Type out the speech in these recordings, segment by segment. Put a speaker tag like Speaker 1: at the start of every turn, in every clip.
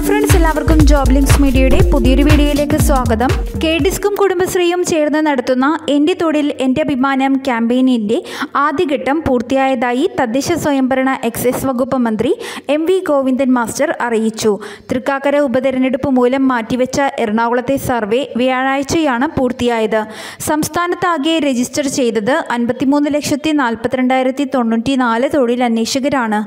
Speaker 1: Hi friends, എല്ലാവർക്കും job links മീഡിയയുടെ പുതിയൊരു വീഡിയോയിലേക്ക് സ്വാഗതം. കെ-ഡിസ്കും കുടുംബശ്രീയും ചേർന്ന് നടത്തുന്ന എൻ്റെ തൊഴിൽ എൻ്റെ അഭിമാനം ക്യാമ്പയിനിൻ്റെ ആദ്യഘട്ടം പൂർത്തിയായതായി തദ്ദേശ സ്വയംഭരണ എക്സൈസ് വകുപ്പ് മന്ത്രി എം.വി. ഗോവിന്ദൻ മാസ്റ്റർ അറിയിച്ചു. തൃക്കാക്കര ഉപതെരഞ്ഞെടുപ്പ് മൂലം മാറ്റിവെച്ച എറണാകുളത്തെ സർവേ വ്യാഴാഴ്ചയാണ് പൂർത്തിയായത്. സംസ്ഥാനത്താകെ രജിസ്റ്റർ ചെയ്തത് 53,42,094 തൊഴിലന്വേഷകരാണ്.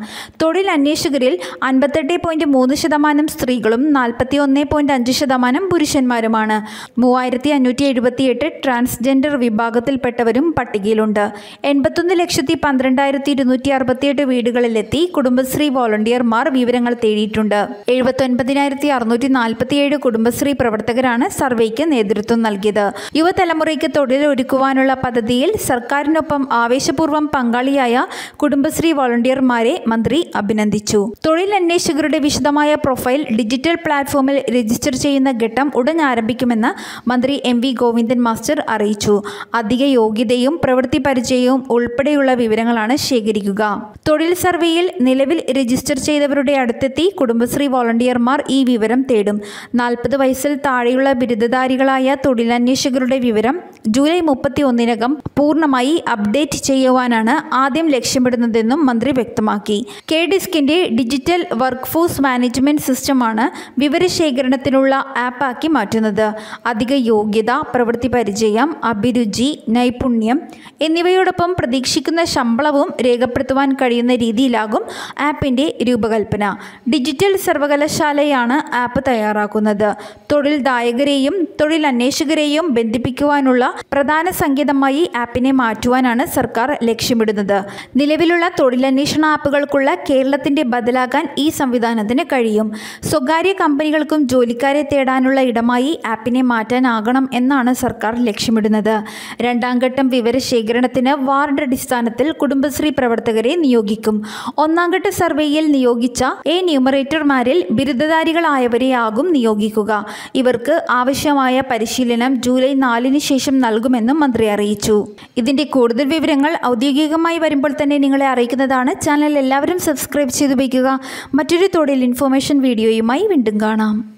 Speaker 1: തൊഴിലന്വേഷകരിൽ 58.3% സ്ത്രീകളും 41.5% പുരുഷന്മാരുമാണ്. 3578 ട്രാൻസ്ജെൻഡർ വിഭാഗത്തിൽപ്പെട്ടവരും പട്ടികയിലുണ്ട്. 81,12,268 വീടുകളിലെത്തി കുടുംബശ്രീ വോളണ്ടിയർമാർ വിവരങ്ങൾ തേടിയിട്ടുണ്ട്. 79,647 കുടുംബശ്രീ പ്രവർത്തകരാണ് സർവേക്ക് നേതൃത്വം നൽകിയത്. യുവതലമുറയ്ക്ക് തൊഴിലൊരുക്കുവാനുള്ള പദ്ധതിയിൽ സർക്കാരിനൊപ്പം ആവേശപൂർവ്വം പങ്കാളിയായ കുടുംബശ്രീ വോളണ്ടിയർമാരെ മന്ത്രി അഭിനന്ദിച്ചു. തൊഴിലന്വേഷകരുടെ വിശദമായ പ്രൊഫൈൽ ഡിജിറ്റൽ പ്ലാറ്റ്ഫോമിൽ രജിസ്റ്റർ ചെയ്യുന്ന ഘട്ടം ഉടൻ ആരംഭിക്കുമെന്ന് മന്ത്രി എം.വി. ഗോവിന്ദൻ മാസ്റ്റർ അറിയിച്ചു. അധിക യോഗ്യതയും പ്രവൃത്തി പരിചയവും ഉൾപ്പെടെയുള്ള വിവരങ്ങളാണ് ശേഖരിക്കുക. തൊഴിൽ സർവേയിൽ നിലവിൽ രജിസ്റ്റർ ചെയ്തവരുടെ അടുത്തെത്തി കുടുംബശ്രീ വോളണ്ടിയർമാർ ഈ വിവരം തേടും. 40 വയസ്സിൽ താഴെയുള്ള ബിരുദധാരികളായ തൊഴിലന്വേഷകരുടെ വിവരം ജൂലൈ 31-നകം പൂർണ്ണമായി അപ്ഡേറ്റ് ചെയ്യുവാനാണ് ആദ്യം ലക്ഷ്യമിടുന്നതെന്നും മന്ത്രി വ്യക്തമാക്കി. കെ-ഡിസ്കിന്റെ ഡിജിറ്റൽ വർക്ക് ഫോഴ്സ് മാനേജ്മെന്റ് സിസ്റ്റമാണ് വിവരശേഖരണത്തിനുള്ള ആപ്പാക്കി മാറ്റുന്നത്. അധിക യോഗ്യത, പ്രവൃത്തി പരിചയം, അഭിരുചി, നൈപുണ്യം എന്നിവയോടൊപ്പം പ്രതീക്ഷിക്കുന്ന ശമ്പളവും രേഖപ്പെടുത്തുവാൻ കഴിയുന്ന രീതിയിലാകും ആപ്പിന്റെ രൂപകൽപ്പന. ഡിജിറ്റൽ സർവകലാശാലയാണ് ആപ്പ് തയ്യാറാക്കുന്നത്. തൊഴിൽദായകരെയും തൊഴിലന്വേഷകരെയും ബന്ധിപ്പിക്കുവാനുള്ള പ്രധാന സങ്കേതമായി ആപ്പിനെ മാറ്റുവാനാണ് സർക്കാർ ലക്ഷ്യമിടുന്നത്. നിലവിലുള്ള തൊഴിലന്വേഷണ ആപ്പുകൾക്കുള്ള കേരളത്തിന്റെ ബദലാകാൻ ഈ സംവിധാനത്തിന് കഴിയും. സ്വകാര്യ കമ്പനികൾക്കും ജോലിക്കാരെ തേടാനുള്ള ഇടമായി ആപ്പിനെ മാറ്റാനാകണം എന്നാണ് സർക്കാർ ലക്ഷ്യമിടുന്നത്. രണ്ടാം ഘട്ടം വിവരശേഖരണത്തിന് വാർഡ് അടിസ്ഥാനത്തിൽ കുടുംബശ്രീ പ്രവർത്തകരെ നിയോഗിക്കും. ഒന്നാം ഘട്ട സർവേയിൽ നിയോഗിച്ച എന്യൂമറേറ്റർമാരിൽ ബിരുദധാരികളായവരെയാകും നിയോഗിക്കുക. ഇവർക്ക് ആവശ്യമായ പരിശീലനം ജൂലൈ 4-ന് ശേഷം നൽകുമെന്നും മന്ത്രി അറിയിച്ചു. ഇതിന്റെ കൂടുതൽ വിവരങ്ങൾ ഔദ്യോഗികമായി വരുമ്പോൾ തന്നെ നിങ്ങളെ അറിയിക്കുന്നതാണ്. ചാനൽ എല്ലാവരും സബ്സ്ക്രൈബ് ചെയ്തു വയ്ക്കുക. മറ്റൊരു തൊഴിൽ ഇൻഫോർമേഷൻ വീഡിയോയുമായി വീണ്ടും കാണാം.